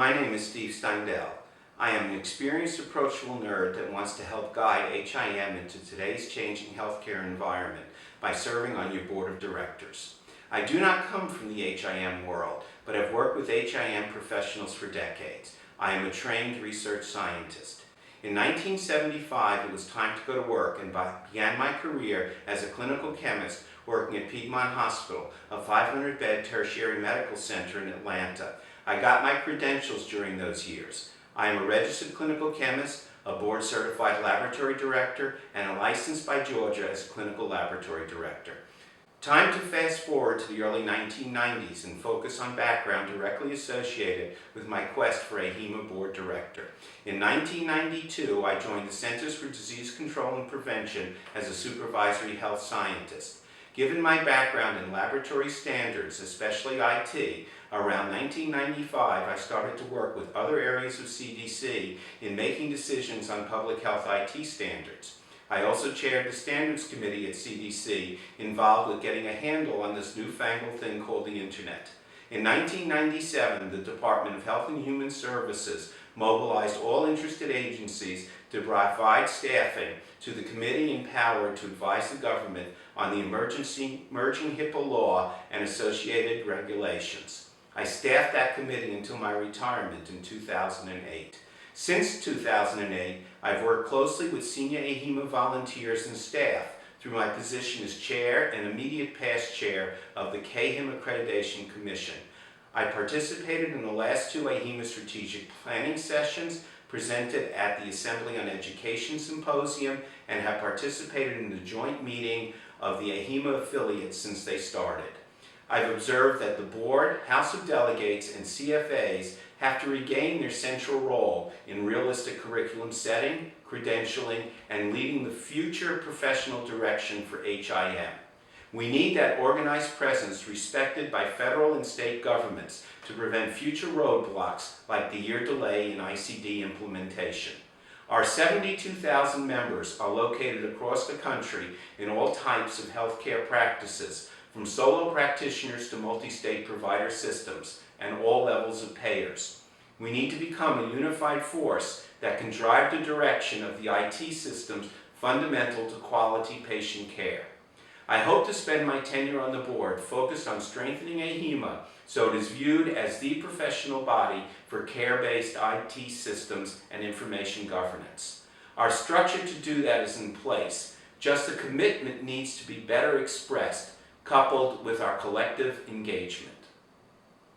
My name is Steve Steindel. I am an experienced, approachable nerd that wants to help guide AHIM into today's changing healthcare environment by serving on your board of directors. I do not come from the AHIM world, but have worked with AHIM professionals for decades. I am a trained research scientist. In 1975, it was time to go to work and began my career as a clinical chemist working at Piedmont Hospital, a 500-bed tertiary medical center in Atlanta. I got my credentials during those years. I am a registered clinical chemist, a board-certified laboratory director, and licensed by Georgia as a clinical laboratory director. Time to fast forward to the early 1990s and focus on background directly associated with my quest for AHIMA board director. In 1992, I joined the Centers for Disease Control and Prevention as a supervisory health scientist. Given my background in laboratory standards, especially IT, around 1995 I started to work with other areas of CDC in making decisions on public health IT standards. I also chaired the Standards Committee at CDC involved with getting a handle on this newfangled thing called the Internet. In 1997, the Department of Health and Human Services mobilized all interested agencies to provide staffing to the committee empowered to advise the government on the emerging HIPAA law and associated regulations. I staffed that committee until my retirement in 2008. Since 2008, I've worked closely with senior AHIMA volunteers and staff through my position as chair and immediate past chair of the KHIM Accreditation Commission. I participated in the last two AHIMA strategic planning sessions, presented at the Assembly on Education Symposium, and have participated in the joint meeting of the AHIMA affiliates since they started. I've observed that the board, House of Delegates, and CFAs have to regain their central role in realistic curriculum setting, credentialing, and leading the future professional direction for HIM. We need that organized presence respected by federal and state governments to prevent future roadblocks like the year delay in ICD implementation. Our 72,000 members are located across the country in all types of healthcare practices, from solo practitioners to multi-state provider systems, and all levels of payers. We need to become a unified force that can drive the direction of the IT systems fundamental to quality patient care. I hope to spend my tenure on the board focused on strengthening AHIMA so it is viewed as the professional body for care-based IT systems and information governance. Our structure to do that is in place, just the commitment needs to be better expressed, coupled with our collective engagement.